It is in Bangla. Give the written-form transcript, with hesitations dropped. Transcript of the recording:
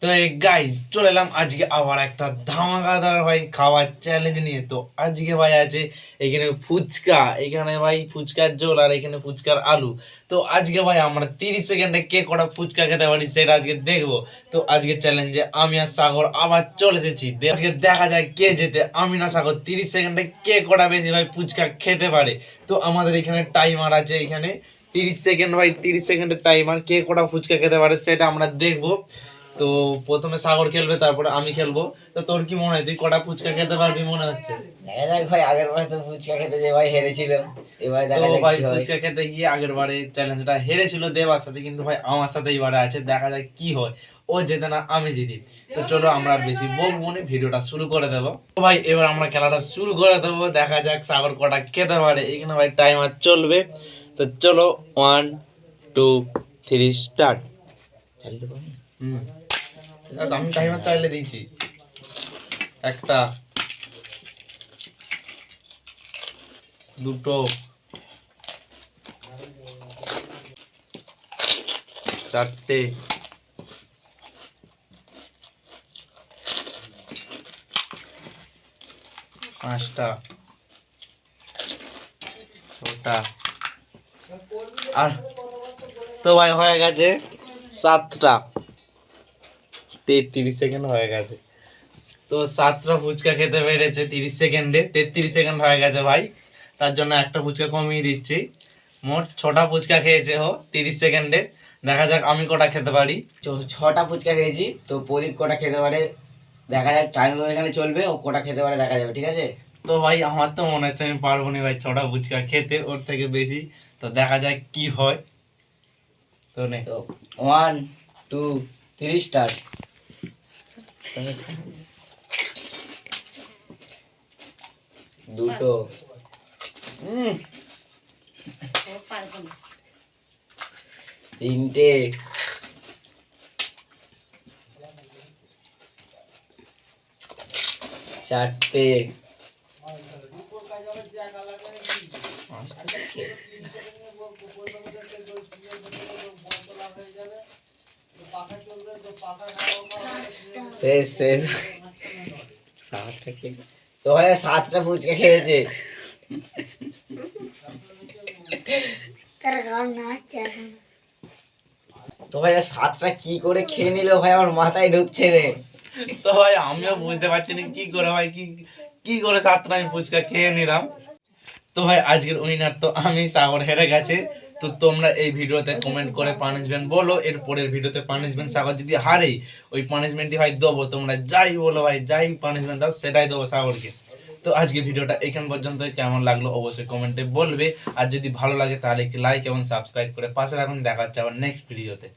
তো গাইজ চলে এলাম আজকে আবার একটা ধামাকাদার ভাই খাওয়ার চ্যালেঞ্জ নিয়ে। তো আজকে ভাই আছে এখানে ফুচকা, এখানে ভাই ফুচকার ঝোল আর এখানে ফুচকার আলু। তো আজকে ভাই আমরা 30 সেকেন্ডে কে কটা ফুচকা খেতে পারি সেটা আজকে দেখবো। তো আজকে চ্যালেঞ্জে আমি আর সাগর আবার চলে এসেছি। আজকে দেখা যায় কে যেতে, আমি না সাগর। 30 সেকেন্ডে কে কটা বেশি ভাই ফুচকা খেতে পারে। তো আমাদের এখানে টাইমার আছে, এখানে 30 সেকেন্ড ভাই, 30 সেকেন্ডের টাইমার, কে কটা ফুচকা খেতে পারে সেটা আমরা দেখবো। তো প্রথমে সাগর খেলবে, তারপরে আমি খেলবো। তো তোর কি মনে হয়, তুই কটা ফুচকা খেতে পারবি মনে হচ্ছে? দেখা যাক ভাই, আগের বার তো ফুচকা খেতে যে ভাই হেরেছিল, এবারে তো দেখা যাক ভাই কি হয়। ফুচকা খেতে গিয়ে আগের বারে চ্যালেঞ্জটা হেরেছিল দেবার সাথে, কিন্তু ভাই আমার সাথে এবারে আছে, দেখা যায় কি হয়। ও জেতে না আমি জিতি। তো চলো আমরা আর বেশি বকবো না, ভিডিওটা শুরু করে দেবো। তো ভাই এবার আমরা খেলাটা শুরু করে দেবো, দেখা যাক সাগর কটা খেতে পারে। এখানে ভাই টাইমার চলবে। তো চলো 1 2 3 স্টার্ট। চালিয়ে দেবো আমি। আমি টাইমার চাইলে দিয়েছি। একটা, দুটো, চারটে, পাঁচটা, ছটা, আর তো ভাই হয়ে গেছে 7টা। 33 সেকেন্ড হয়ে গেছে। তো 7টা ফুচকা খেতে পেরেছে 30 সেকেন্ডে। 33 সেকেন্ড হয়ে গেছে ভাই, তার জন্য একটা ফুচকা কমিয়ে দিচ্ছি। মোট 6টা ফুচকা খেয়েছে ও 30 সেকেন্ডে। দেখা যাক আমি কটা খেতে পারি। 6টা ফুচকা খেয়েছি, তো প্রদীপ কটা খেতে পারে দেখা যাক। টাইম এখানে চলবে, ও কটা খেতে পারে দেখা যাবে, ঠিক আছে? তো ভাই আমার তো মনে হচ্ছে আমি পারবো না ভাই 6টা ফুচকা খেতে, ওর থেকে বেশি। তো দেখা যাক কি হয়। তো নে। তো 1 2 3 স্টার্ট। দুটো, তিনটে, চারটে, শেষ শেষ। তো ভাই 7টা ফুচকা খেয়েছে। তো ভাই 7টা কি করে খেয়ে নিল ভাই, আমার মাথায় ঢুকছে রে। তো ভাই আমিও বুঝতে পারছি না কি করে ভাই, কি কি করে 7টা আমি ফুচকা খেয়ে নিলাম। তো ভাই আজকের উইনার তো আমি, সাগর হেরে গেছে। তো তোমরা এই ভিডিওতে কমেন্ট করে পানিশমেন্ট বলো, এর পরের ভিডিওতে পানিশমেন্ট সাগর যদি হারে ওই পানিশমেন্টই ভাই দেবো। তোমরা যাই বলো ভাই, যাই পানিশমেন্ট দাও সেটাই দেবো সাগরকে। তো আজকে ভিডিওটা এখান পর্যন্ত, কেমন লাগলো অবশ্যই কমেন্টে বলবে। আর যদি ভালো লাগে তাহলে একটি লাইক এবং সাবস্ক্রাইব করে পাশে রাখুন। দেখা হচ্ছে আবার নেক্সট ভিডিওতে।